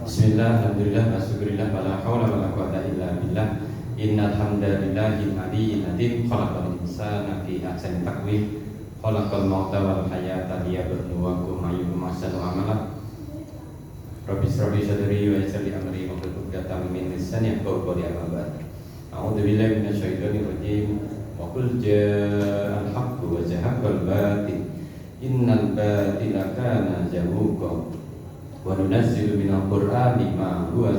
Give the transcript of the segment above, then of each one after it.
Bismillah, alhamdulillah, wasyukurillah, wala hawla wala quwwata illa billah. Innal hamdalillahil aliyyil azim, khalaqal insana fi ahsani taqwim, khalaqal mauta wal hayata liyabluwakum ayyukum ahsanu amala. Rabbi shrah li sadri wa yassir li amri wahlul 'uqdatam min lisani yafqahu qawli. Amma ba'd. A'udzu billahi minasyaitonir rajim. Wa qul ja'al haqqu wa zahaqal batil. Innal batila kana zahuqa. Wa nunazzilu minal qur'ani ma huwa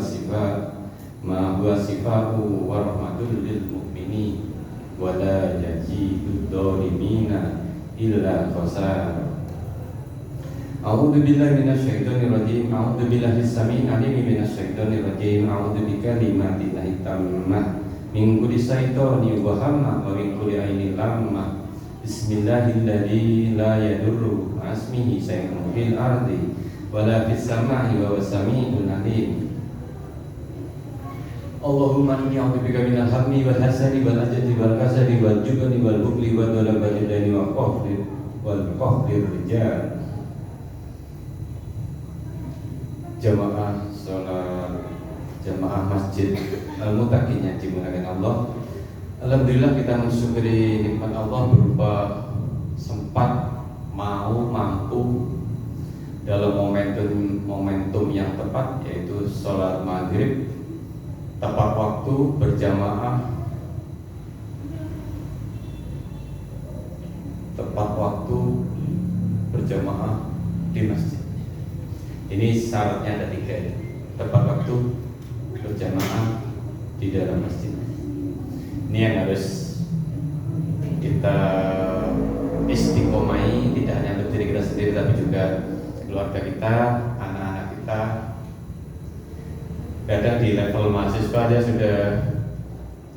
sifa'u wa rahmatul lil mu'minin wa la yazidud dhalimina illa khasara. A'udzu billahi minasyaitonir rajim. A'udzu billahi as-sami'il 'alim minasyaitonir rajim. A'udzu bikalimatillahi tammah min kulli syaitonin wa hamma wa min kulli ainin lammah. Bismillahilladzi la yadurru ma'asmihi syai'un fil ardi wala fis samai wa wasami'ul alim. Allahumma inni a'udzubika minal hammi wal hasani wal ajzi wal kasali wal jubni wal bukli wal dhalali wal qahri rijal. Jamaah salat jamaah Masjid Al-Muttaqin yang dimuliakan Allah. Alhamdulillah kita mensyukuri nikmat Allah berupa sempat mampu dalam momentum yang tepat, yaitu sholat maghrib tepat waktu berjamaah, di masjid. Ini syaratnya ada 3, tepat waktu berjamaah di dalam masjid. Ini yang harus kita istiqomai, tidak hanya untuk diri kita sendiri tapi juga keluarga kita, anak-anak kita. Kadang di level mahasiswa aja sudah,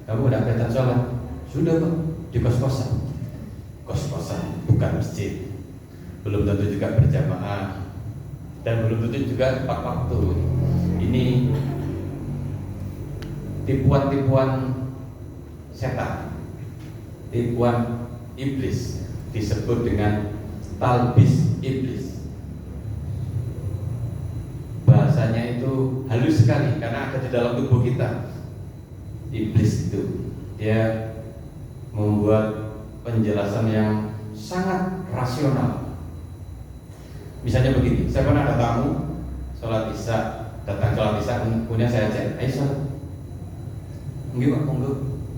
kamu udah kelihatan sholat, sudah kok di kos-kosan bukan masjid, belum tentu juga berjamaah dan belum tentu juga tepat waktu. Ini tipuan setan, tipuan iblis, disebut dengan talbis iblis. Bahasanya itu halus sekali karena ada di dalam tubuh kita. Iblis itu dia membuat penjelasan yang sangat rasional. Misalnya begini, saya pernah ada tamu sholat isya, datang sholat isya, kemudian saya ajak, ayo sholat. Enggak pak, monggo.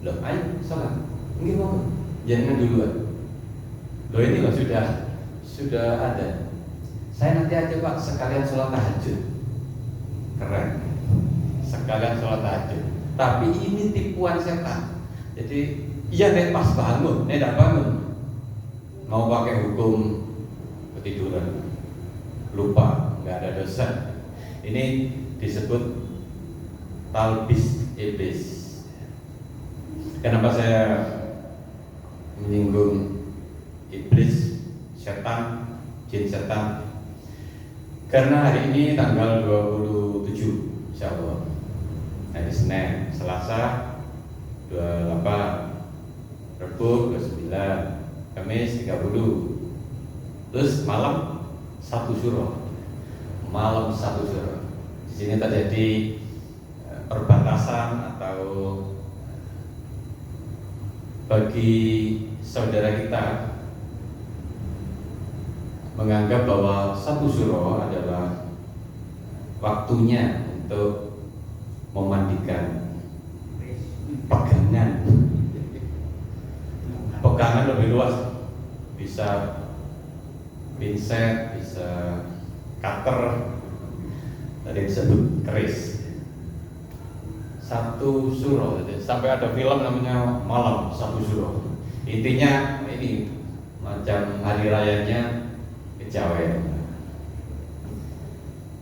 Loh, ayo sholat. Enggak monggo. Jangan duluan. Loh ini loh sudah ada. Saya nanti aja pak, sekalian sholat tahajud. Keren, sekalian sholat tahajud. Tapi ini tipuan setan. Jadi iya nek pas bangun, nek tidak bangun mau pakai hukum ketiduran, lupa, nggak ada dosa. Ini disebut talbis iblis. Kenapa saya menyinggung iblis, setan, jin setan? Karena hari ini tanggal 27 Syawal, hari Senin, Selasa 28, Rabu 29, Kamis 30, terus malam 1 Syuro. Di sini terjadi perbatasan atau bagi saudara kita menganggap bahwa 1 Syuro adalah waktunya untuk memandikan pegangan lebih luas, bisa pinset, bisa cutter, tadi disebut keris. 1 Syuro, sampai ada film namanya Malam 1 Syuro. Intinya ini macam hari rayanya kejawen.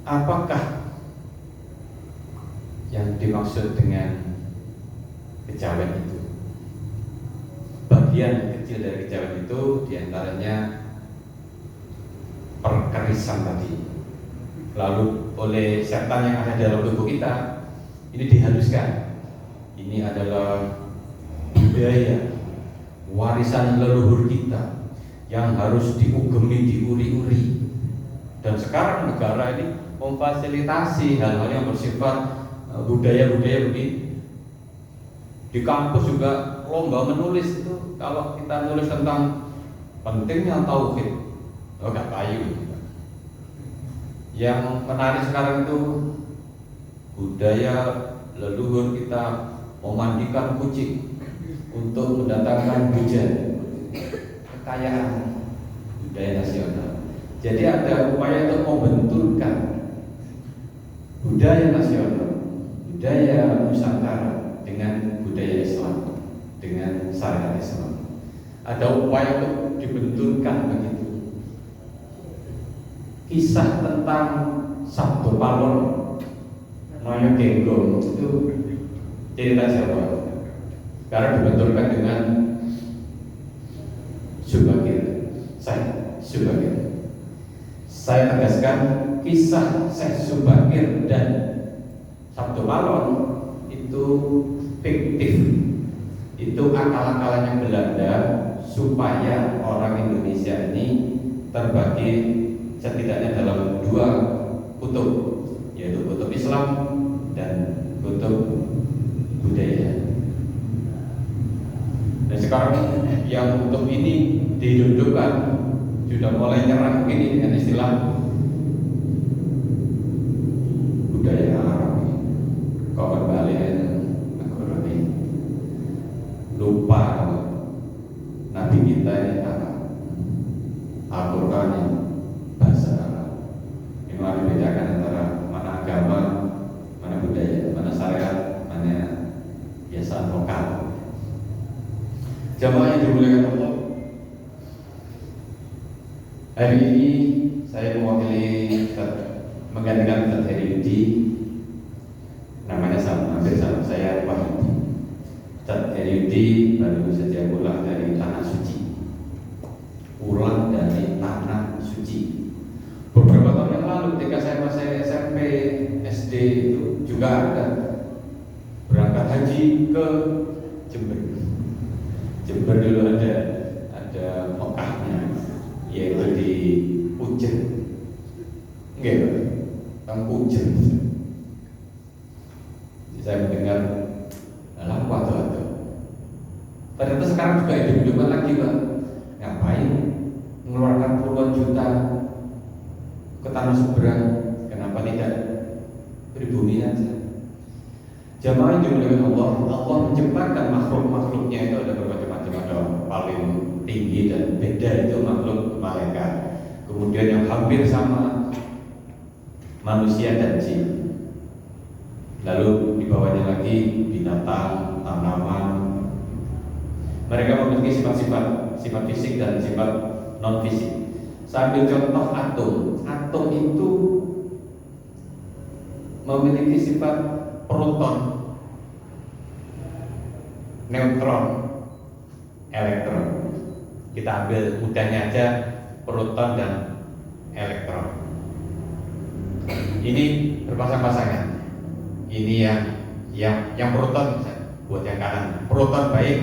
Apakah yang dimaksud dengan kejawen itu? Bagian kecil dari kejawen itu diantaranya perkerisan tadi. Lalu oleh setan yang ada dalam tubuh kita, ini dihaluskan. Ini adalah budaya, warisan leluhur kita yang harus diugemi, diuri-uri Dan sekarang negara ini memfasilitasi hal-hal yang bersifat budaya-budaya begini. Di kampus juga lomba menulis itu, kalau kita nulis tentang pentingnya tauhid, gak payu. Yang menarik sekarang itu budaya leluhur kita memandikan kucing untuk mendatangkan hujan, kekayaan budaya nasional. Jadi ada upaya untuk membenturkan budaya nasional, budaya Nusantara dengan budaya Islam, dengan syariat Islam. Ada upaya untuk dibenturkan begitu. Kisah tentang Sabtu Palon, Noyo Genggong itu cerita siapa? Karena dibenturkan dengan Subagir. Saya tegaskan, kisah Syekh Subagir dan Sabtu Palon itu fiktif. Itu akal-akalannya Belanda supaya orang Indonesia ini terbagi setidaknya dalam dua kutub, yaitu kutub Islam dan kutub budaya. Dan sekarang yang kutub ini dihidupkan, sudah mulai nyerah ini dengan istilah budaya Arab. Kau kembali negara ini lupa Nabi kita ini Arab, Al-Quran ini bahasa Arab. Ini harus dibedakan antara mana agama, mana budaya, mana syariat, mana biasa lokal. Jamaah yang dimuliakan Allah, hari ini saya mewakili menggantikan Ustaz Heri, namanya sama, hampir sama, saya Pak Ustaz Heri baru saja pulang dari Tanah Suci. Beberapa tahun yang lalu ketika saya masih SMP, SD itu juga ada berangkat haji ke Jember. Jember dulu ada Mekahnya, yaitu di Pujen. Tentang Pujen. Saya mendengar waktu. Ternyata sekarang juga hidup-hidupan lagi, Pak. Ngapain mengeluarkan puluhan juta ke tanah seberang? Kenapa tidak pribumi saja? Jamaah yang dimuliakan Allah, Allah menciptakan makhluk-makhluknya itu ada bermacam-macam. Ada paling tinggi dan beda itu makhluk malaikat. Kemudian yang hampir sama manusia dan jin. Lalu di bawahnya lagi binatang, tanaman. Mereka memiliki sifat fisik dan sifat non fisik. Saya ambil contoh atom. Atom itu memiliki sifat proton, neutron, elektron. Kita ambil mudahnya aja proton dan elektron. Ini berpasang-pasangan. Ini yang proton buat yang kanan. Proton baik,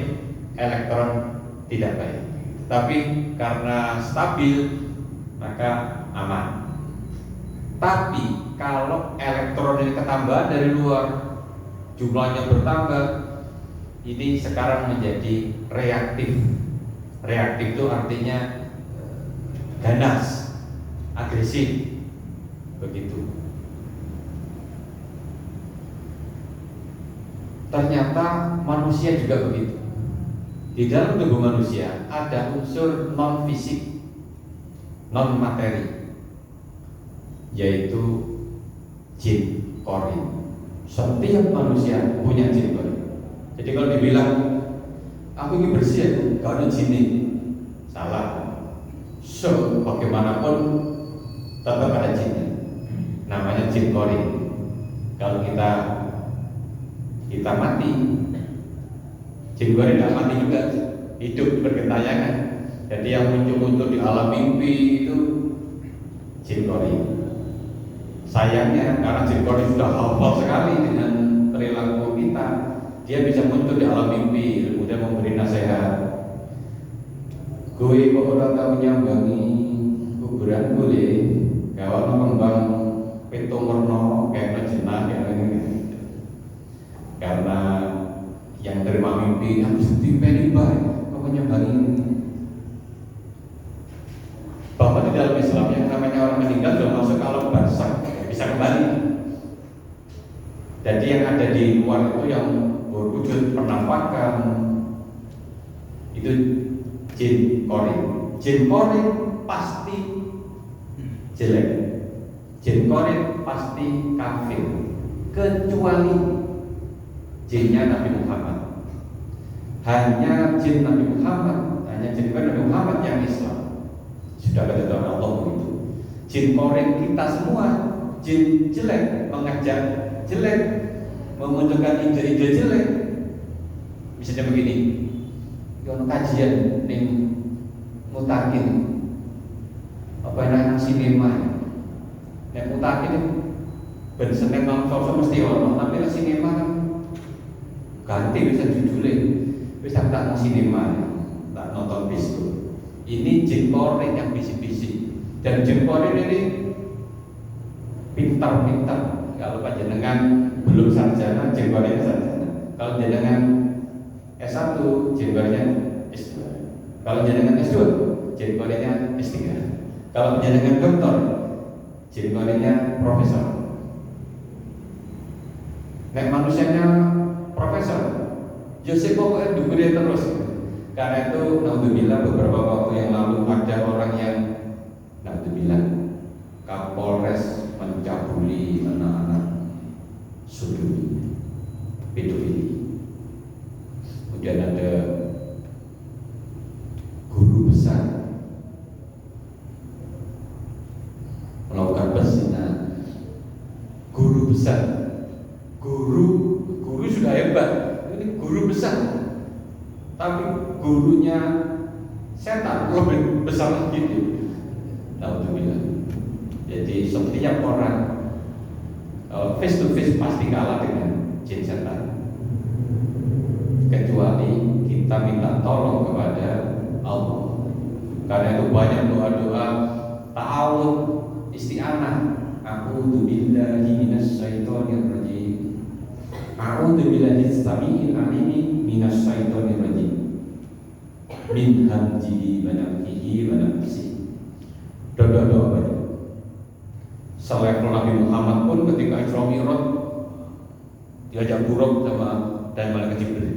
elektron tidak baik. Tapi karena stabil maka aman. Tapi kalau elektron ini ketambahan dari luar, jumlahnya bertambah, ini sekarang menjadi reaktif. Reaktif itu artinya ganas, agresif, begitu. Ternyata manusia juga begitu. Di dalam tubuh manusia ada unsur non fisik, non materi, yaitu jin korin. Setiap manusia punya jin korin. Jadi kalau dibilang aku ingin bersih, kau ada jin, salah. So bagaimanapun tetap ada jin. Namanya jin korin. Kalau kita mati, jin korin tidak mati juga, hidup bergentayangan. Jadi yang muncul di alam mimpi itu jin korin. Sayangnya karena jin korin sudah hafal sekali dengan perilaku kita, dia bisa muncul di alam mimpi, kemudian memberi nasihat. Gue kok orang tahu nyambangi kuburan boleh, Gawat kembang pitung werna kayak jenah kayak ini. Karena yang terima mimpi harus ditimpeni baik, pokoknya bari ini. Bahwa di dalam Islam yang namanya orang meninggal sudah masuk ke alam barzakh, bisa kembali. Jadi yang ada di luar itu yang berwujud penampakan itu jin korin. Jin korin pasti jelek. Jin korin pasti kafir, kecuali jinnya Nabi Muhammad. Hanya jin Nabi Muhammad, hanya jin korin Nabi Muhammad yang Islam. Sudah ketentuan Allah begitu. Jin korin kita semua, jin jelek, mengajak jelek, memunculkan ide-ide jelek. Misalnya begini, yang kajian ning mutakin apa yang sinema, yang mutakin ben seneng nonton mesti ono, tapi nek sinema kan ganti bisa judulnya, bisa tak sinema, tak nonton bioskop. Ini jin korin yang bisik-bisik, dan jin korin ini pintar-pintar. Kalau panjenengan belum sarjana, jin korin sarjana. Kalau jenengan S1, jin korinnya S2. Kalau jenengan S2, jin korinnya S3. Kalau jenengan doktor, jin korinnya profesor. Nek manusianya profesor, Yosef pokoknya dukure terus. Karena itu, naudzubillah, beberapa waktu yang lalu ada orang yang naudzubillah Kapolres mencabuli anak-anak sudut pedofili. Kemudian ada guru besar melakukan berzina. Guru besar, guru sudah hebat, ini guru besar. Tapi gurunya setan lebih besar lagi. Alhamdulillah. Jadi setiap orang face to face pasti kalah dengan jin setan, kecuali kita minta tolong kepada Allah. Karena itu banyak doa-doa ta'awud, isti'anah. A'udzu billahi minasyaitonir rajim. A'udzu billahi as-sami'il 'alim minasyaitonir rajim. Min hamzihi wa nafthihi wa nafsihi. Doa-doa banyak. Selevel Nabi Muhammad pun ketika Isra Mi'raj diajak buruk sama dan malaikat Jibril.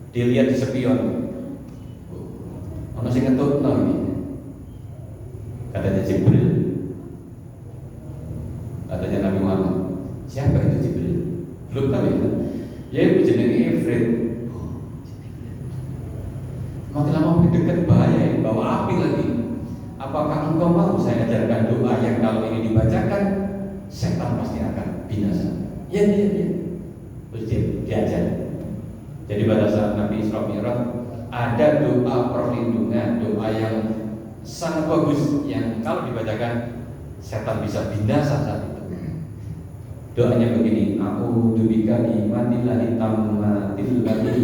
Dilihat di spion. Ono sing ngetutno iki. Katanya Jibril. Katanya Nabi Muhammad. Siapa itu Jibril? Belum tahu ya. Ya itu jenenge Ifrit. Makin lama makin dekat bahaya, bawa api lagi. Apakah engkau mau saya ajarkan doa yang kalau ini dibacakan setan pasti akan binasa? Ya. Terus diajar. Jadi pada saat Nabi Isra Mi'raj ada doa perlindungan, doa yang sangat bagus yang kalau dibacakan setan bisa binasa saat itu. Doanya begini: A'udzu bikalimatillahi tammatil lati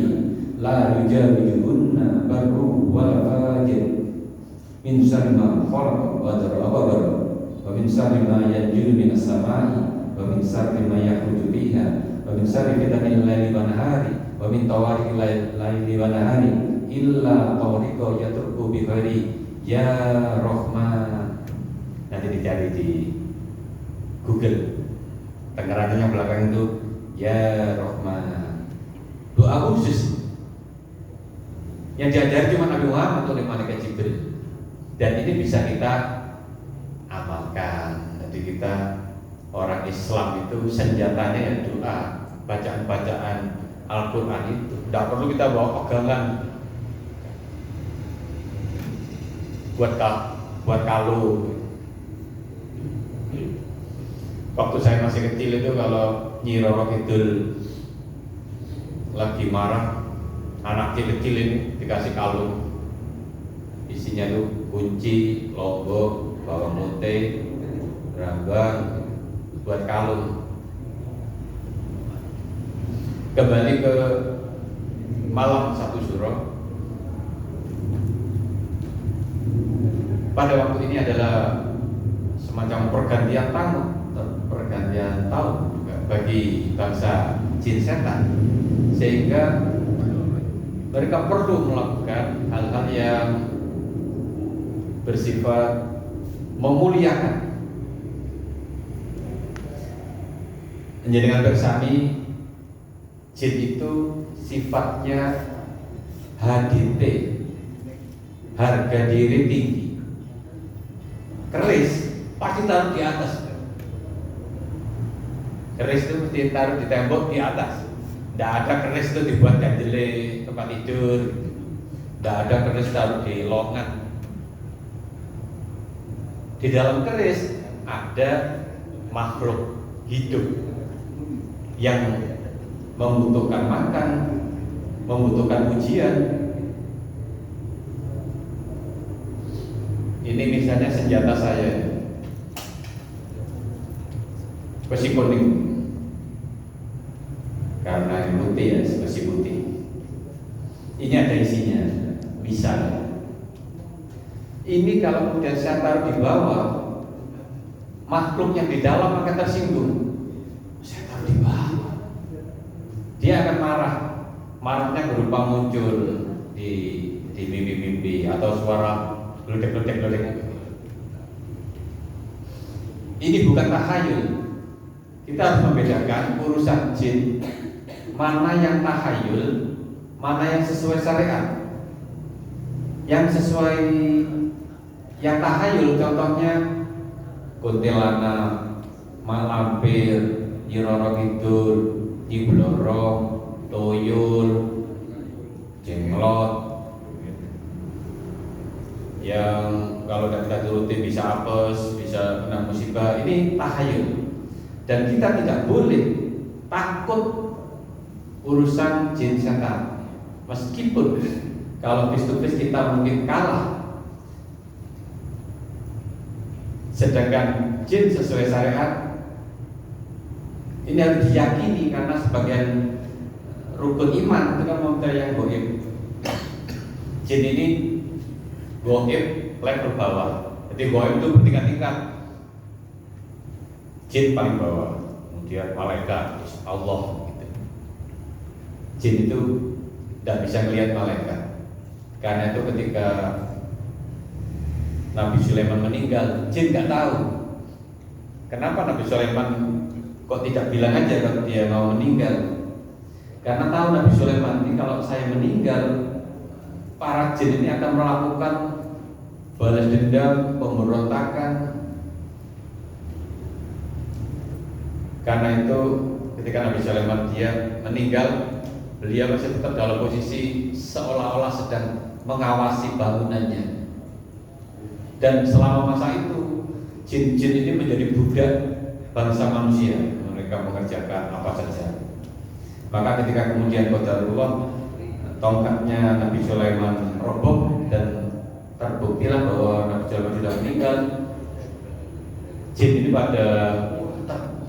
la yujawiruhunna barru wal fajir min syarri ma khalaq wa dzarra wa min syarri ma yanzilu minas samai wa min syarri ma yakhruju fiha wa min syarri fitnatil laili wan nahari wa min tawariqil laili wan nahari illa tawriqa yatruku bi khairi ya Rahman. Nanti dicari di Google. Tenggerannya yang belakang itu ya Rahman. Doa khusus yang diajari cuma Nabi Muhammad oleh malaikat Jibril. Dan ini bisa kita amalkan. Jadi kita orang Islam itu senjatanya ya doa, bacaan-bacaan Al-Quran itu. Tidak perlu kita bawa pegangan buat kalung. Waktu saya masih kecil itu kalau Nyi Roro Kidul lagi marah, anak kecil ini dikasih kalung. Isinya tuh kunci, lombok, bawang putih, rambang, buat kalung. Kembali ke malam 1 Syuro. Pada waktu ini adalah semacam pergantian tahun juga bagi bangsa jin setan, sehingga mereka perlu melakukan hal-hal yang bersifat memuliakan. Dengan bersami, jin itu sifatnya HDT, harga diri tinggi. Keris pasti taruh di atas. Keris itu mesti taruh di tembok di atas. Tidak ada keris itu dibuat ganjele tempat tidur. Tidak ada keris taruh di longan. Di dalam keris ada makhluk hidup yang membutuhkan makan, membutuhkan ujian. Ini misalnya senjata saya, besi kuning, karena yang putih ya besi putih. Ini ada isinya, bisa. Ini kalau kemudian saya taruh di bawah, makhluk yang di dalam akan tersinggung. Saya taruh di bawah, dia akan marah. Marahnya berupa muncul di mimpi-mimpi atau suara geledek-geledek. Ini bukan tahayul. Kita harus membedakan urusan jin, mana yang tahayul, mana yang sesuai syariat. Yang sesuai, yang tahayul contohnya kuntilanak, malampir, Nyi Roro Kidul, Nyi Bloro, tuyul, jenglot, yang kalau tidak turuti bisa apes, bisa kena musibah. Ini tahayul. Dan kita tidak boleh takut urusan jin setan, meskipun kalau face to face kita mungkin kalah. Sedangkan jin sesuai syariat ini harus diyakini, karena sebagian rukun iman itu kan mempercayai yang goib. Jin ini goib level bawah. Jadi goib itu bertingkat-tingkat. Jin paling bawah, kemudian malaikat, Allah gitu. Jin itu tidak bisa melihat malaikat. Karena itu ketika Nabi Sulaiman meninggal, jin nggak tahu kenapa Nabi Sulaiman kok tidak bilang aja kalau dia mau meninggal. Karena tahu Nabi Sulaiman ini kalau saya meninggal, para jin ini akan melakukan balas dendam, pemberontakan. Karena itu ketika Nabi Sulaiman dia meninggal, beliau masih tetap dalam posisi seolah-olah sedang mengawasi bangunannya. Dan selama masa itu jin-jin ini menjadi budak bangsa manusia. Mereka mengerjakan apa saja. Maka ketika kemudian qadarullah, tongkatnya Nabi Sulaiman roboh dan terbuktilah bahwa Nabi Sulaiman sudah meninggal, jin ini pada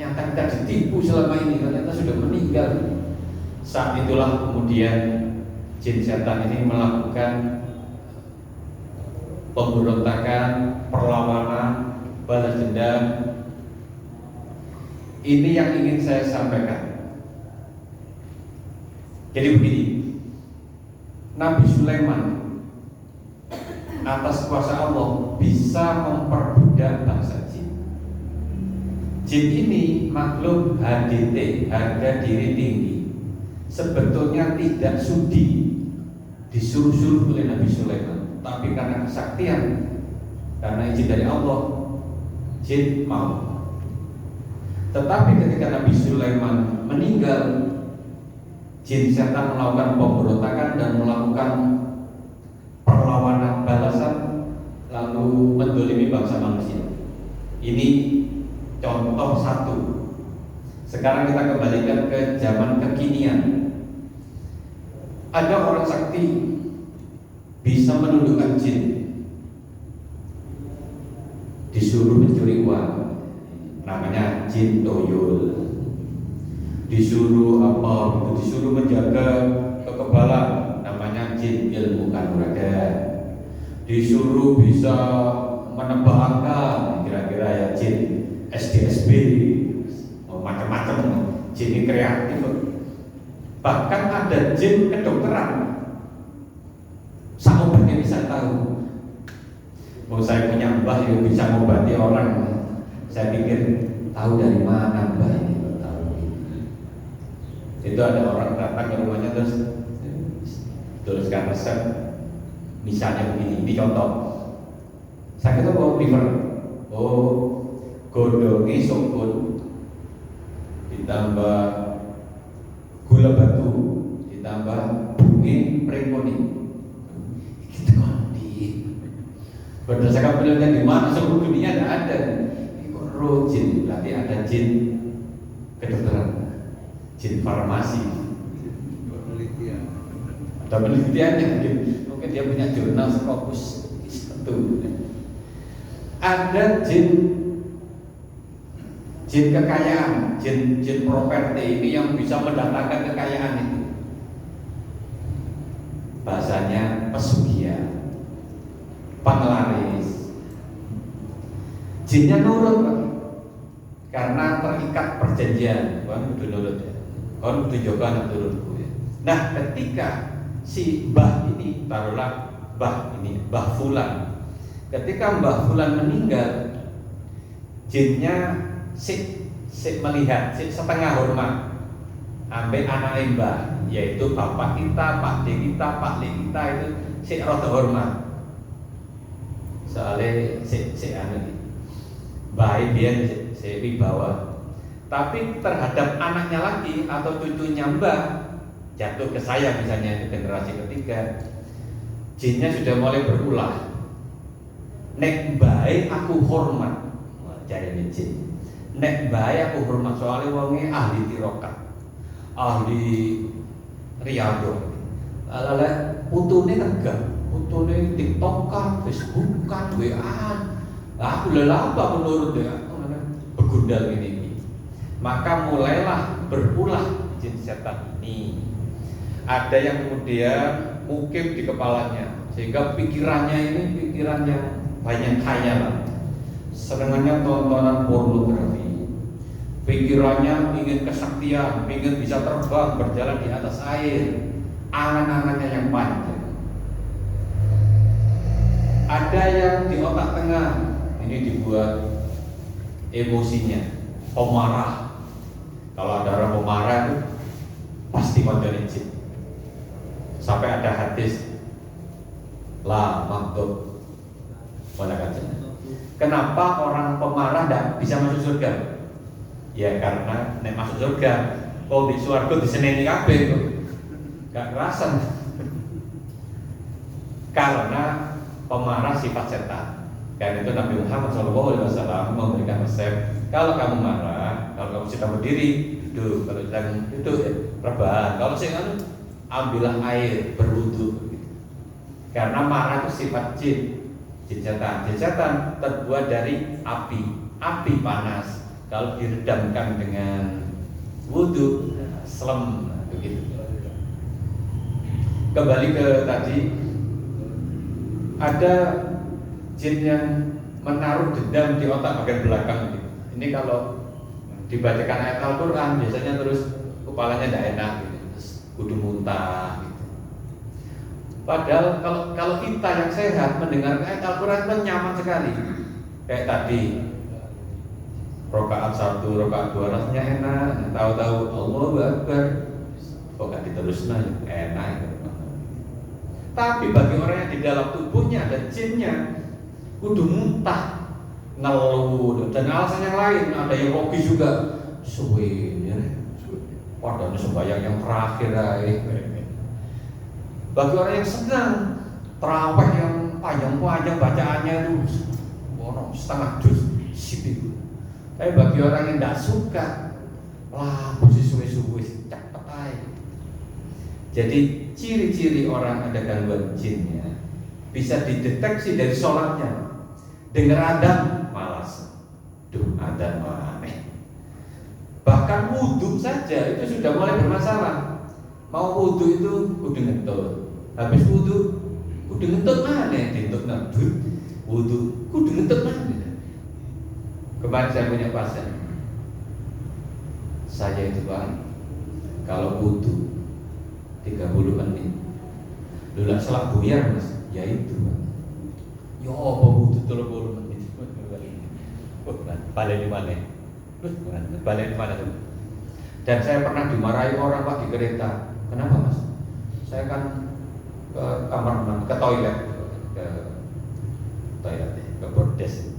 ternyata kita ditipu selama ini, ternyata sudah meninggal. Saat itulah kemudian jin setan ini melakukan pemberontakan, perlawanan, balas dendam. Ini yang ingin saya sampaikan. Jadi begini, Nabi Sulaiman atas kuasa Allah bisa memperbudak bangsa jin. Jin ini makhluk HDT, harga diri tinggi. Sebetulnya tidak sudi disuruh-suruh oleh Nabi Sulaiman, tapi karena kesaktian, karena izin dari Allah, jin mau. Tetapi ketika Nabi Sulaiman meninggal, jin setan melakukan pemberontakan dan melakukan perlawanan balasan, lalu mendolimi bangsa manusia. Ini contoh satu. Sekarang kita kembalikan ke zaman kekinian. Ada orang sakti bisa menundukkan jin, disuruh mencuri uang, namanya jin toyol. Disuruh apa? Disuruh menjaga kekebalan, namanya jin ilmu kanuragan. Disuruh bisa menebak angka, kira-kira kira ya jin SDSB, macam-macam jin kreatif. Bahkan ada jin kedokteran. Saya obatnya bisa tahu. Mau saya punya mbah yang bisa mengobati orang, saya pikir tahu dari mana mbah ini tahu. Itu ada orang datang ke rumahnya terus tuliskan resep. Misalnya begini, ini contoh. Saya kata bawa liver, godongi sopun, ditambah gula batu, ditambah bungi premoni. Gitu kan berdasarkan penelitian di mana seluruh dunia tidak ada. Ini kok jin, berarti ada jin kedokteran, jin farmasi. Ada penelitiannya mungkin dia punya jurnal Scopus tentu. Ada jin kekayaan, jin properti ini yang bisa mendatangkan kekayaan itu. Bahasanya pesugihan, penglaris. Jinnya nurut karena terikat perjanjian. Kan kudu nurut ya. Kan kudu jaga anak turunku ya. Nah, ketika si Mbah ini, taruhlah Mbah Fulan. Ketika Mbah Fulan meninggal, jinnya si melihat, si setengah hormat ambil anak Mbah, yaitu bapak kita, Pak D kita, Pak L kita itu si rada hormat. Soalnya si anak baik dia si wibawa. Tapi terhadap anaknya lagi atau cucunya Mbah jatuh ke saya misalnya di generasi ketiga, jinnya sudah mulai berulah. Nek baik aku hormat, cari jin. Nek baik aku hormat soalnya wonge ahli tirokat, ahli riyadhah. Lala putune tegak, putune TikTokan, Facebookan, WA. Aku lelapa menurut dia, begundal ini. Maka mulailah berulah jin setan ini. Ada yang kemudian mukim di kepalanya, sehingga pikirannya ini pikiran yang banyak khayalan. Senangannya tontonan pornografi. Pikirannya ingin kesaktian, ingin bisa terbang, berjalan di atas air. Angan-angannya yang panjang. Ada yang di otak tengah, ini dibuat emosinya, pemarah. Kalau ada orang pemarah itu pasti konconin jin. Sampai ada hadis la maghdub wala kajen. Kenapa orang pemarah tidak bisa masuk surga? Ya karena nek masuk surga, di surga diseneni kabeh kok. Gak kerasan. Karena pemarah sifat setan. Karena itu Nabi Muhammad SAW memberikan resep. Kalau kamu marah, kalau kamu sedang berdiri, duduk. Kalau sedang duduk, ya, rebahan. Kalau sedang ambillah air, berwudu. Karena marah itu sifat jin. Jin setan. Jin setan terbuat dari api panas. Kalau diredamkan dengan wudu, slem, begitu. Kembali ke tadi, ada jin yang menaruh dendam di otak bagian belakang. Ini kalau dibacakan ayat Al-Quran biasanya terus kepalanya tidak enak, terus kudu muntah. Padahal kalau kita yang sehat mendengar ayat Al-Quran kan nyaman sekali. Kayak tadi rakaat 1, rakaat 2 rasanya enak, tahu-tahu Allahu Akbar, kok gak diteruskan enak. Tapi bagi orang yang di dalam tubuhnya ada jinnya, kudu muntah, ngeluh, dan alasan yang lain. Ada yang logis juga, suwe, padahal sembahyang yang terakhir. Bagi orang yang senang, terawih yang panjang-panjang bacaannya itu setengah juz sipit. Tapi bagi orang yang tidak suka, posisi suwe-suwe cepet aja. Jadi ciri-ciri orang ada gangguan jinnya bisa dideteksi dari sholatnya. Dengar adzan malas, adzan aneh. Bahkan wudhu saja itu sudah mulai bermasalah. Mau wudhu itu kudu ngentut, habis wudhu kudu ngentut mana? Ngentut ngentut, wudhu kudu ngentut mana? Kemarin saya punya pasien, saya itu Pak, kalau butuh 30 menit, dulu selak buyar Mas, ya itu Pak. Ya apa butuh 30 menit? Balik di mana? Balik di mana tuh? Dan saya pernah dimarahi orang Pak di kereta. Kenapa Mas? Saya kan ke kamar mandi, ke toilet, ke bordes.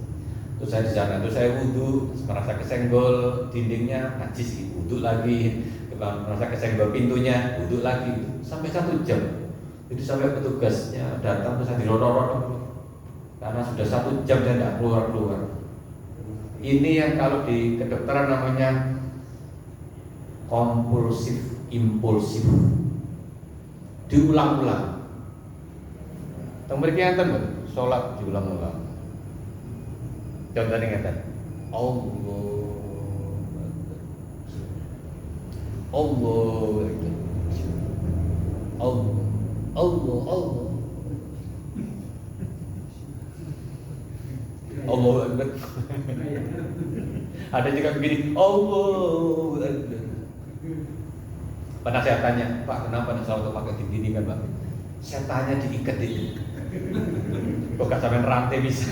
Terus saya di sana, terus saya wudhu, merasa kesenggol dindingnya, najis, wudhu lagi, merasa kesenggol pintunya, wudhu lagi, sampai 1 jam. Jadi sampai petugasnya datang terus saya dirorong, karena sudah 1 jam saya tidak keluar. Ini yang kalau di kedokteran namanya kompulsif impulsif, diulang-ulang. Mereka yang sholat diulang-ulang. Contohnya ngeten. Allah Akbar. Ada juga begini, Allahu Akbar. Pernah saya tanya, Pak, kenapa nih selalu pakai begini kan Pak? Saya tanya diikat itu. Kok gak sampai rantai bisa?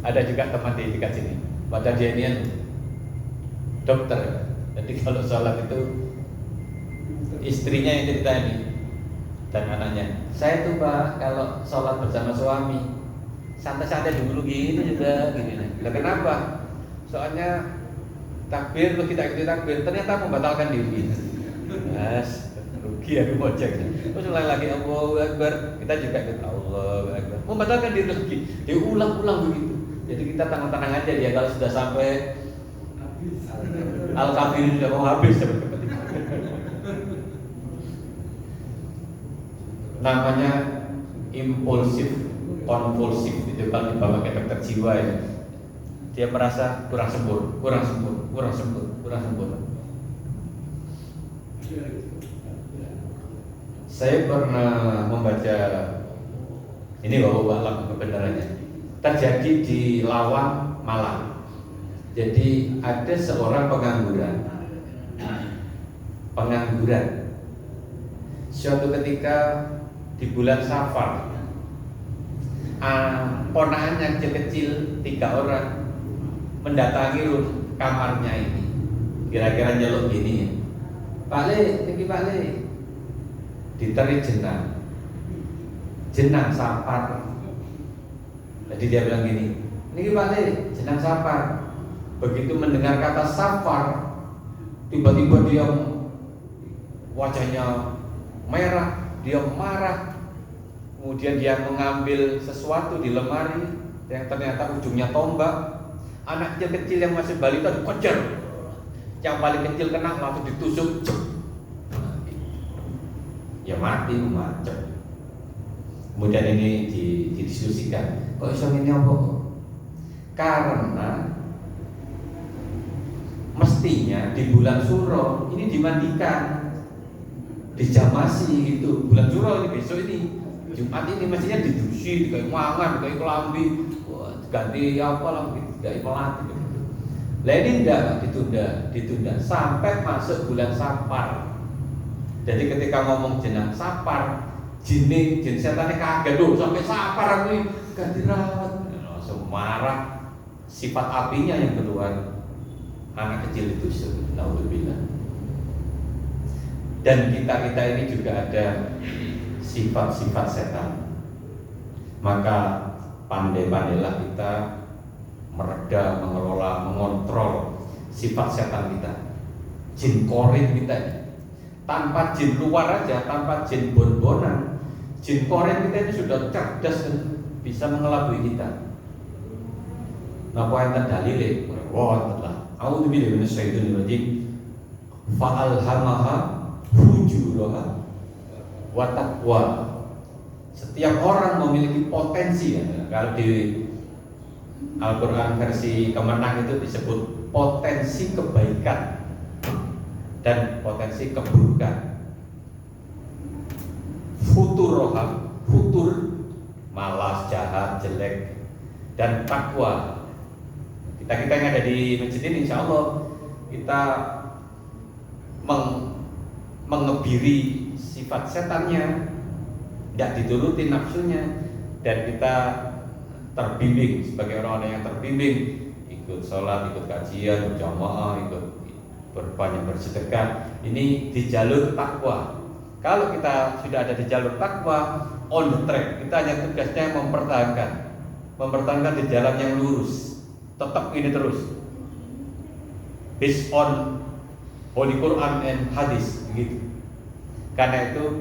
Ada juga teman di dekat sini, padahal dia ini dokter. Jadi kalau sholat itu istrinya yang cerita ini dan anaknya. Saya tuh Pak, kalau sholat bersama suami santai-santai dulu gini juga gini. Lah kenapa? Soalnya takbir terus kita ikuti takbir, ternyata membatalkan diri. Mas, rugi aku mau cek. Terus ulang lagi Allahu Akbar, kita juga ikut Allahu Akbar. Membatalkan diri lagi. Diulang-ulang begitu. Jadi kita tenang-tenang aja dia kalau sudah sampai Al-Kafir sudah mau habis seperti itu. Namanya impulsif, konvulsif itu kalau dibawa ke dokter jiwa ya. Dia merasa kurang sempurna. Saya pernah membaca ini bapak kebenarannya terjadi di Lawang, Malang. Jadi ada seorang pengangguran. Suatu ketika di bulan Safar, ponakannya kecil-kecil 3 orang mendatangi kamarnya ini. Kira-kira nyeluk gini ya, Pak Le, diteri jenang Safar. Jadi dia bilang gini, ini Pak Le, jenang Safar. Begitu mendengar kata Safar, tiba-tiba dia wajahnya merah, dia marah. Kemudian dia mengambil sesuatu di lemari yang ternyata ujungnya tombak. Anak kecil yang masih balita dikejar, yang paling kecil kena langsung ditusuk, ya mati macet. Kemudian ini didiskusikan, kok iso ini apa? Karena mestinya di bulan Suro ini dimandikan, dijamasi gitu. Bulan Suro ini besok ini Jumat ini mestinya didusi, dikai mangan, dikai kelambi, ganti apa lah, dikai pelatih. Lah ini enggak, ditunda sampai masuk bulan Safar. Jadi ketika ngomong jenang Safar, jin setannya kaget dong, sampai Safar aku ini gak dirawat. Langsung marah, sifat apinya yang keluar. Anak kecil itu naudzubillah. Dan kita ini juga ada sifat-sifat setan. Maka pandai-pandailah kita mereda, mengelola, mengontrol sifat setan kita, jin korin kita ini. Tanpa jin luar aja, tanpa jin bon-bonan, jin korin kita ini sudah cerdas dan bisa mengelabui kita. Napa enten dalile? Wonten. A'udzubillahi minasyaitonir rajim. Fa'alhamaha fujuraha wa taqwa. Setiap orang memiliki potensi ya. Kalau di Al-Quran versi Kemenang itu disebut potensi kebaikan dan potensi keburukan. Futur malas, jahat, jelek, dan takwa. Kita yang ada di masjid ini, insya Allah kita mengebiri sifat setannya, tidak dituruti nafsunya, dan kita terbimbing sebagai orang-orang yang terbimbing, ikut sholat, ikut kajian, berjamaah, ikut berbanyak bersedekah. Ini di jalur takwa. Kalau kita sudah ada di jalur takwa, on the track, kita hanya tugasnya mempertahankan di jalan yang lurus. Tetap ini terus, based on Holy Quran and Hadis, begitu. Karena itu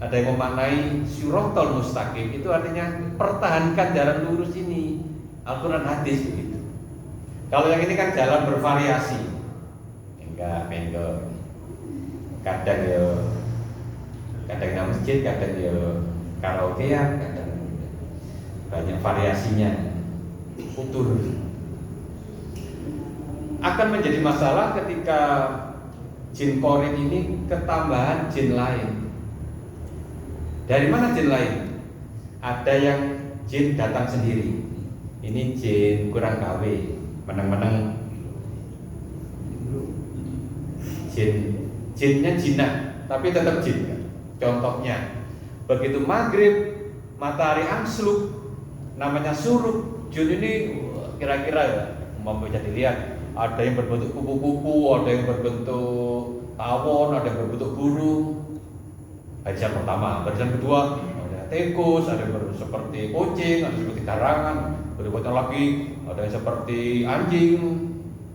ada yang memaknai syuratul mustaqim, itu artinya pertahankan jalan lurus ini, Al-Quran Hadis, begitu. Kalau yang ini kan jalan bervariasi, enggak menggo, kadang nang masjid, kadang karaokean, kadang banyak variasinya, futur. Akan menjadi masalah ketika jin korin ini ketambahan jin lain. Dari mana jin lain? Ada yang jin datang sendiri. Ini jin kurang gawe, meneng-meneng. Jinnya jinak, tapi tetap jin. Contohnya, begitu maghrib matahari angsluk, namanya surup. Jin ini kira-kira ya, mau bisa dilihat. Ada yang berbentuk kupu-kupu, ada yang berbentuk tawon, ada yang berbentuk burung. Barisan pertama, barisan kedua ada tikus, ada yang seperti kucing, ada yang seperti garangan, berikutnya lagi ada yang seperti anjing,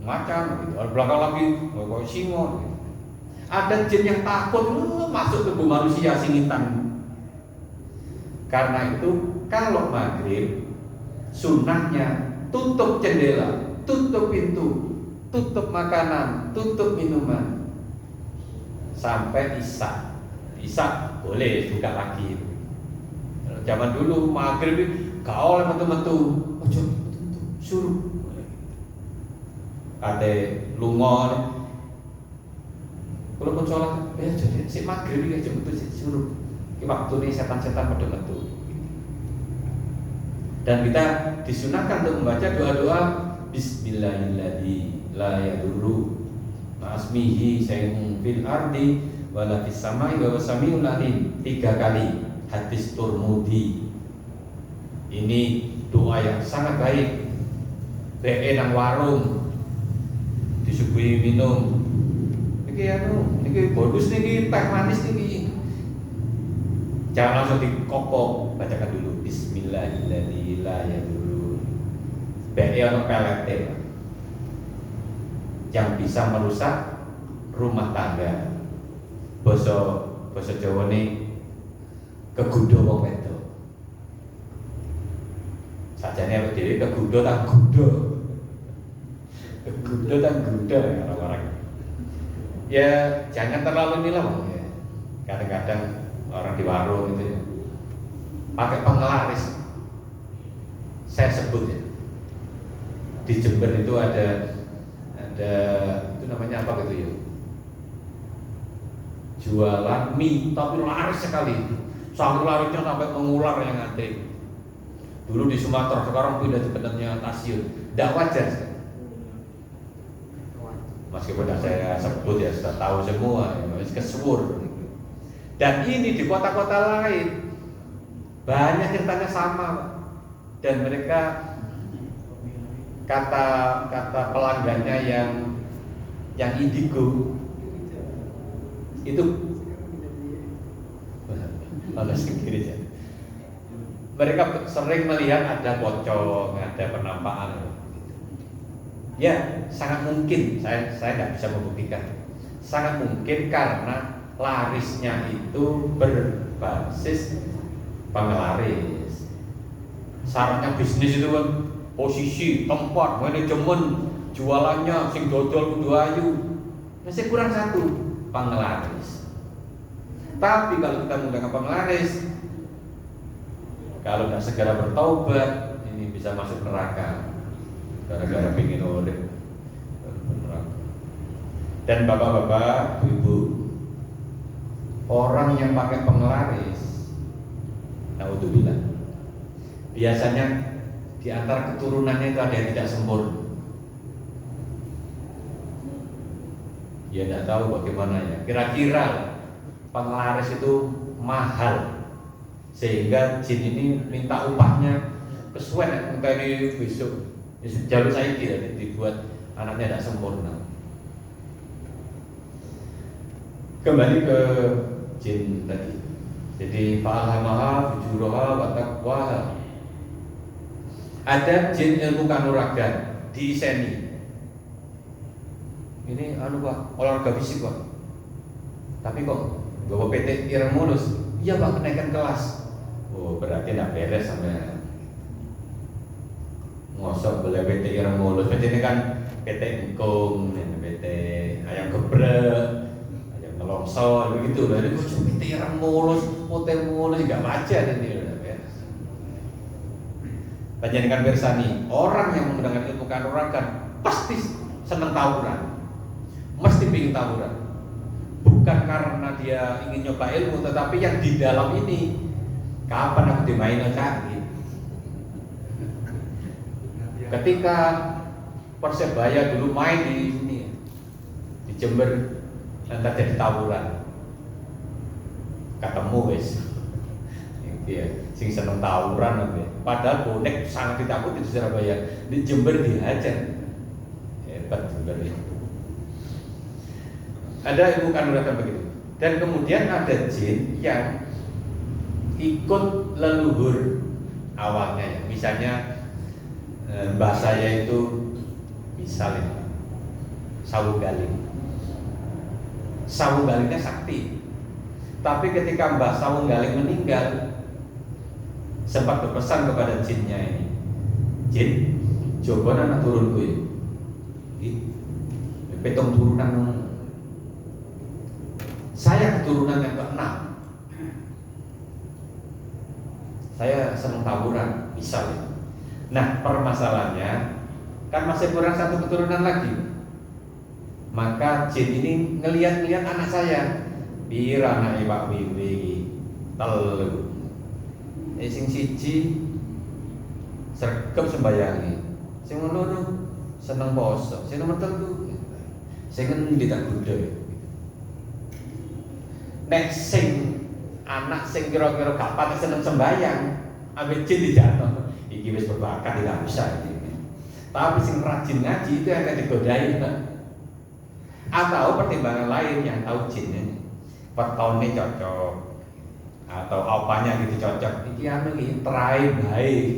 macan, gitu. Ada belakang lagi kayak singo. Gitu. Ada jin yang takut masuk tubuh manusia, singitan. Karena itu kalau maghrib sunnahnya tutup jendela, tutup pintu, tutup makanan, tutup minuman sampai isya. Isya boleh buka lagi. Zaman dulu maghrib gak oleh metu-metu, ojo suruh. Ade lunga. Kalau pun sholat, ya jadi si maghrib aja metu suruh. Ki waktu ini setan-setan pada metu. Dan kita disunahkan untuk membaca doa-doa Bismillahirrahmanirrahim. La yadurru ma'asmihi syai'un fil ardi wala fis samai wa samiul alim. 3 kali, hadis Turmudi. Ini doa yang sangat baik. Be nang warung disuguhi minum. Niki bonus niki teh manis niki. Jangan langsung dikokok, bacakan dulu Bismillahirrahmanirrahim. La yadurru. Be ono pelete yang bisa merusak rumah tangga. Basa Jawa ini kegudo wong wedok. Sajane awake dhewe kegudo tak gudo. Kegudo tak gudo ya orang-orang. Ya jangan terlalu inilah Bang ya. Kadang-kadang orang di warung itu ya pakai penglaris. Saya sebut ya. Di Jember itu ada itu namanya apa gitu ya, jualan mie tapi laris sekali, sampai larisnya sampai mengular yang ada. Dulu di Sumatera, sekarang pindah di tempatnya Tasir. Tidak wajar sih. Meskipun saya sebut ya sudah tahu semua, ya, kesuwur. Dan ini di kota-kota lain banyak ceritanya sama, dan mereka kata pelanggannya yang indigo itu balas ke kiri ya. Mereka sering melihat ada pocong, ada penampakan. Ya, sangat mungkin. Saya tidak bisa membuktikan. Sangat mungkin karena larisnya itu berbasis penglaris. Syaratnya bisnis itu kan posisi, tempat, manajemen, jualannya, sing dodol kudu ayu. Masih kurang satu, penglaris. Tapi kalau kita menggunakan penglaris, kalau tidak segera bertaubat, ini bisa masuk neraka. Gara-gara pengen urip neraka. Dan bapak-bapak, ibu, orang yang pakai penglaris, naudzubillah, biasanya di antara keturunannya itu ada yang tidak sempurna. Ya tidak tahu bagaimana ya. Kira-kira penglaris itu mahal sehingga jin ini minta upahnya kesuwen entah ini besok. Jalur saya kira dibuat anaknya tidak sempurna. Kembali ke jin tadi. Jadi fa'alhamaha fujuraha wa taqwaha. Ada jin ilmu kanuragan diiseni. Ini Pak, olahraga fisik Pak. Tapi kok bawa PT ireng mulus? Iya Pak, kenaikan kelas. Oh berarti tidak beres sampai ngosok boleh PT ireng mulus. PT ini kan PT engkung, PT ayam geprek, ayam nelongsor, begitu. Dari kok PT ireng mulus, PT mulus nggak baca ini udah beres. Panjenengan bersani, orang yang menggunakan ilmu kanuragan pasti senang tawuran. Mesti ingin tawuran, bukan karena dia ingin nyoba ilmu, tetapi yang di dalam ini kapan aku dimainin cari. Ketika Persebaya dulu main di sini, di Jember, nanti jadi tawuran, ketemu wes, ya, sing seneng tawuran, padahal bonek sangat ditakuti di Surabaya, di Jember dihajar, hebat Jember ini. Ada ilmu kanuragan begitu. Dan kemudian ada jin yang ikut leluhur awalnya ya. Misalnya mbah saya itu misalnya Sawu Galing. Sawu Galingnya sakti. Tapi ketika Mbah Sawu Galing meninggal, sempat berpesan kepada jinnya ini, jin, coba anak turun gue, petong turunan. Saya keturunan yang ke-6. Saya senang tawuran, misalnya. Nah, permasalahannya kan masih kurang satu keturunan lagi. Maka jin ini ngelihat anak saya. Pira anak Pak Wiwi telu. Sing siji sregep sembayangi. Sing loro seneng poso. Sing nomor 3 sing ngendi tak budhe. Nek sing anak sing kira-kira gak pati seneng sembayang, ambek jin dijatuh. Iki wis berbakat tidak bisa iki. Tapi sing rajin ngaji itu yang akan digodai. Atau pertimbangan lain yang tahu jin ini, petone cocok atau apanya gitu cocok. Iki anu iki trai baik.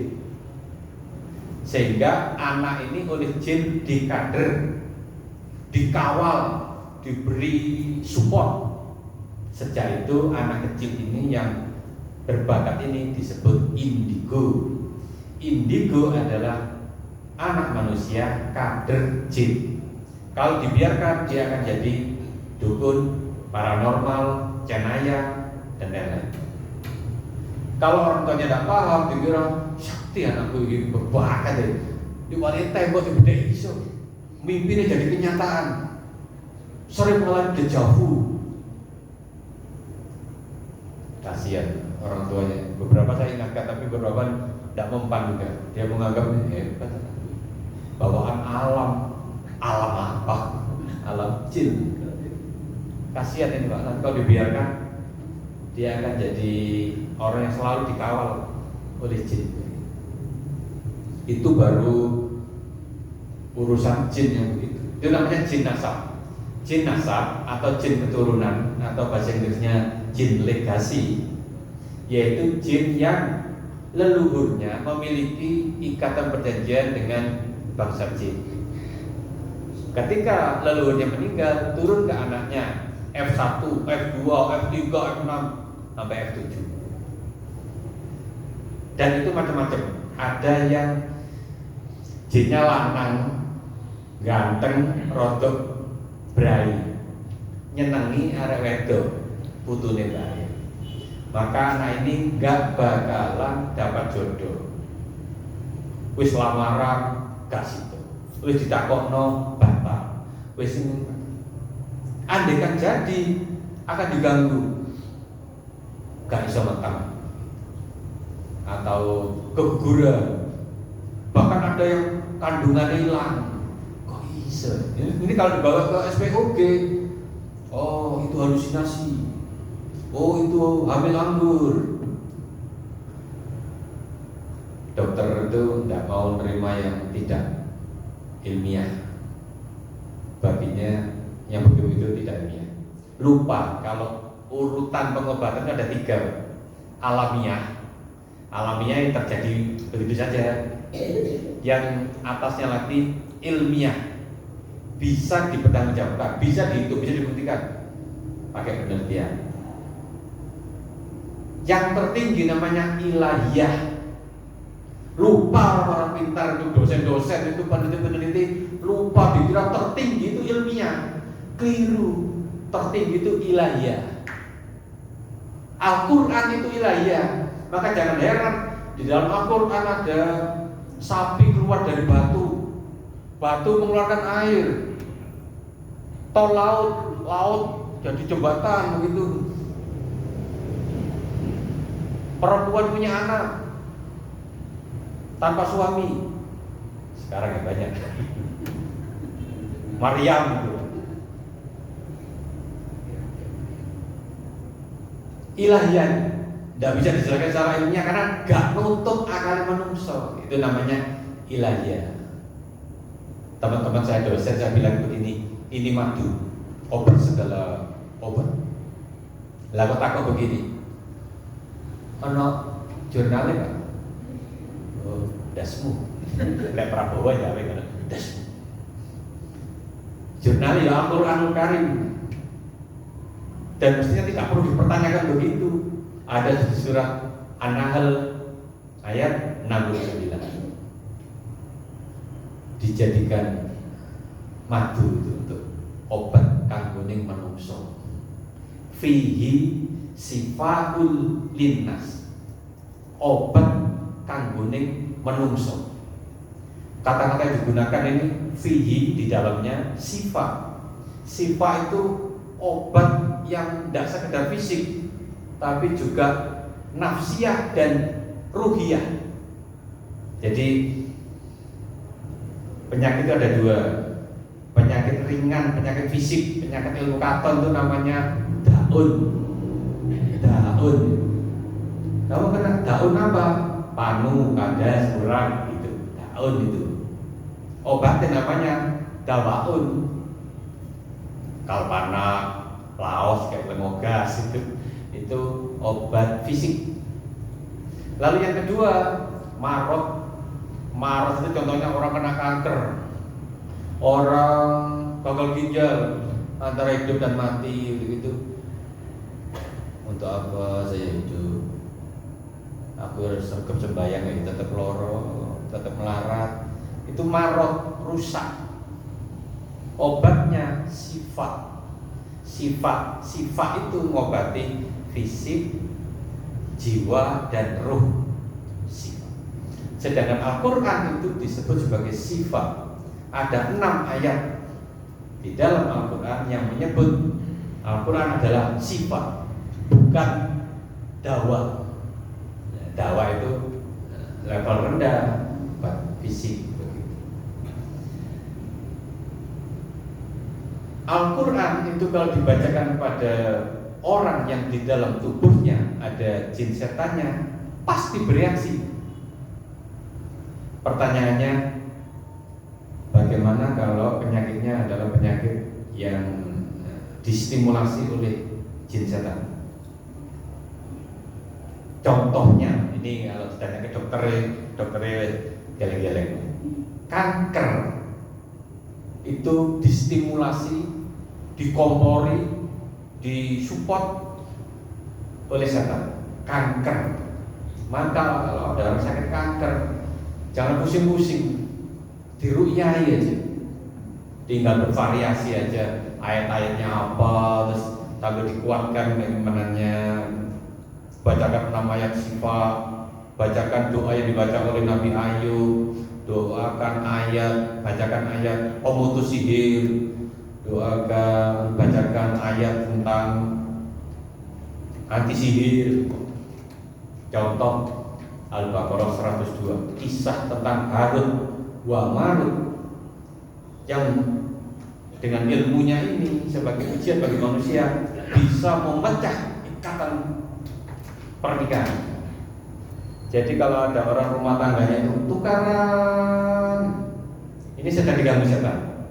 Sehingga anak ini oleh jin dikader, dikawal, diberi support. Sejak itu anak kecil ini yang berbakat ini disebut indigo. Indigo adalah anak manusia kader jin. Kalau dibiarkan dia akan jadi dukun, paranormal, cenaya, dan lain-lain. Kalau orang tuanya tidak paham, dikira sakti anakku ini berbakat deh. Diwari tembok gede iso. Mimpinya jadi kenyataan. Sering mengalami dejavu. Kasihan orang tuanya. Beberapa saya ingatkan, tapi beberapa tidak mempan juga. Dia menganggap hebat. Bawaan alam apa? Alam jin. Kasihan ini Pak. Nanti kalau dibiarkan, dia akan jadi orang yang selalu dikawal oleh jin. Itu baru urusan jin yang begitu. Itu namanya jin nasab. Jin nasab atau jin keturunan atau bahasa Inggrisnya jin legasi, yaitu jin yang leluhurnya memiliki ikatan perjanjian dengan bangsa jin. Ketika leluhurnya meninggal, turun ke anaknya F1, F2, F3, F6 sampai F7. Dan itu macam-macam. Ada yang jinnya lanang, ganteng, rodok, brai, nyenengi arek wedok, putune bae. Maka anak ini gak bakalan dapat jodoh. Wis lamaran gak situ. Wis ditakokno bapak. Wis andai kan jadi akan diganggu. Gak iso meteng. Atau keguguran. bahkan ada yang kandungannya hilang. Kok bisa? Ini kalau dibawa ke SPOG, oh itu halusinasi, oh itu hamil anggur. Dokter itu tidak mau menerima yang tidak ilmiah, baginya yang begitu itu tidak ilmiah. Lupa kalau urutan pengobatan ada 3. Alamiah yang terjadi begitu saja. Yang atasnya lagi ilmiah, bisa dipertanggungjawabkan, bisa dihitung, bisa dibuktikan pakai penelitian. Yang tertinggi namanya ilahiyah. Lupa orang pintar itu, dosen-dosen itu, peneliti-peneliti, lupa dikira tertinggi itu ilmiah. Keliru, tertinggi itu ilahiyah. Al-Quran itu ilahiyah. Maka jangan heran di dalam Al-Quran ada sapi keluar dari batu, batu mengeluarkan air, tol laut jadi jembatan begitu. Perempuan punya anak tanpa suami, sekarang ya banyak. Maryam itu ilahian, tidak bisa dijelaskan secara ilmiah karena gak nutup akal manusia. Itu namanya ilahiyah. Teman-teman saya dosen, saya bilang begini, ini madu, obat segala obat. Lalu takut begini, ono jurnalnya Pak, oh, dasmu, kayak Prabowo ya, dasmu. Jurnal ya Al-Quranul Karim. Dan mestinya tidak perlu dipertanyakan begitu. Ada di surat An-Nahl ayat 69. Dijadikan madu itu untuk obat kanggoning manungsa. Fihi sifaul linnas. Obat kanggoning manungsa. Kata-kata yang digunakan ini fihi, di dalamnya sifa. Sifa itu obat yang tidak sekedar fisik, tapi juga nafsiyah dan ruhiyah. Jadi penyakit itu ada 2, penyakit ringan, penyakit fisik, penyakit ilmu katon itu namanya daun. Kamu kena daun apa? Panu, kandas, kurang gitu. Daun itu. Obatnya namanya dawaun. Kalpana, laos, kayak lemogas itu obat fisik. Lalu yang kedua, marot. Marot itu contohnya orang kena kanker, orang gagal ginjal, antara hidup dan mati begitu. Untuk apa saya hidup? Aku harus sergap sembahyang ini tetap loro, tetap melarat. Itu marot, rusak. Obatnya sifat. Sifat itu mengobati fisik, jiwa dan ruh. Sifat. Sedangkan Al-Quran itu disebut sebagai sifat. Ada 6 ayat di dalam Al-Quran yang menyebut Al-Quran adalah sifat, bukan dawa. Dawa itu level rendah, bukan fisik. Al-Quran itu kalau dibacakan kepada orang yang di dalam tubuhnya ada jin setannya, pasti bereaksi. Pertanyaannya, bagaimana kalau penyakitnya adalah penyakit yang distimulasi oleh jin setan? Contohnya, ini kalau ditanya ke dokternya geleng-geleng, kanker itu distimulasi, dikompori, disupport oleh setan. Kanker. Maka kalau ada orang sakit kanker, jangan pusing-pusing, diru'yai aja, tinggal bervariasi aja, ayat-ayatnya apa, terus sambil dikuatkan keimanannya, bacakan 6 ayat sifat, bacakan doa yang dibaca oleh Nabi Ayub, doakan ayat, bacakan ayat pemutus sihir, doakan, bacakan ayat tentang anti sihir. Contoh Al-Baqarah 102, kisah tentang Harut wa Marut yang dengan ilmunya ini sebagai ujian bagi manusia bisa memecah ikatan pernikahan. Jadi kalau ada orang rumah tangganya itu tukaran, ini sedang diganggu setan.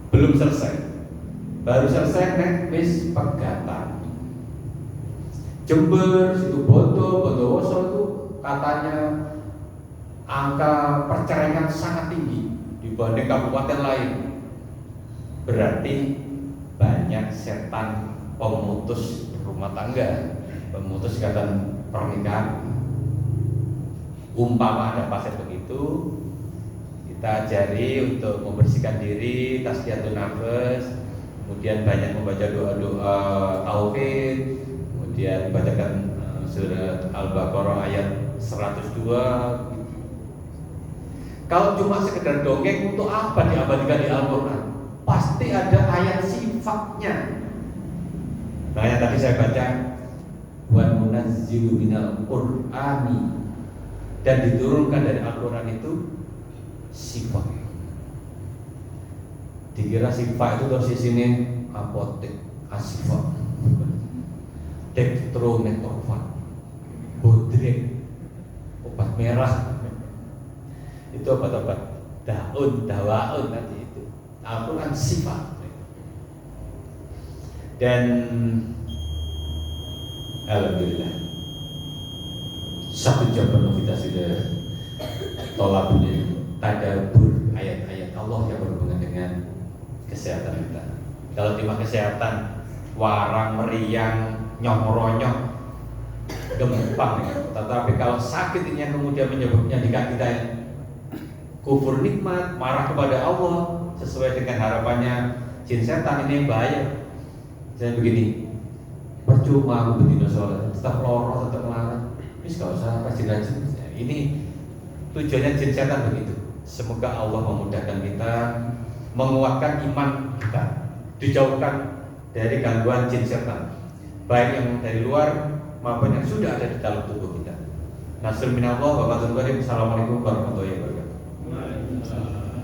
Belum selesai, baru selesai wis pegatan. Jember, situ Bondowoso itu katanya angka perceraian sangat tinggi dibanding kabupaten lain. Berarti banyak setan pemutus rumah tangga, pemutus ikatan pernikahan. Umpama ada pasien begitu, kita ajari untuk membersihkan diri, tasbihun nafas, kemudian banyak membaca doa-doa tauhid, kemudian bacakan surat Al-Baqarah ayat 102. Kalau cuma sekedar dongeng, untuk apa diabadikan di Al-Quran? Pasti ada ayat sifatnya. Nah, yang tadi saya baca, wa munazzilu minal Qur'ani, dan diturunkan dari Al-Quran itu sifat. Dikira sifat itu terus di sini apotek, asifat, dextrometorfan, bodrek, obat merah. Itu obat-obat daun nanti itu. Al-Quran sifat. Dan alhamdulillah 1 jam penuh kita sudah tolak tadabbur ayat-ayat Allah yang berhubungan dengan kesehatan kita. Kalau cuma kesehatan warang meriang nyong-ronyong gampang ya. Tetapi kalau sakit ini yang kemudian menyebabkan kita kufur nikmat, marah kepada Allah sesuai dengan harapannya jin setan, ini bahaya. Saya begini, percuma aku betina sholat, tetap loro, tetap melarang. Ini gak usah rajin-rajin. Ini tujuannya jin setan begitu. Semoga Allah memudahkan kita, menguatkan iman kita, dijauhkan dari gangguan jin setan, baik yang dari luar maupun yang sudah ada di dalam tubuh kita. Nasrul minallah wa barakatuh. Assalamualaikum warahmatullahi wabarakatuh.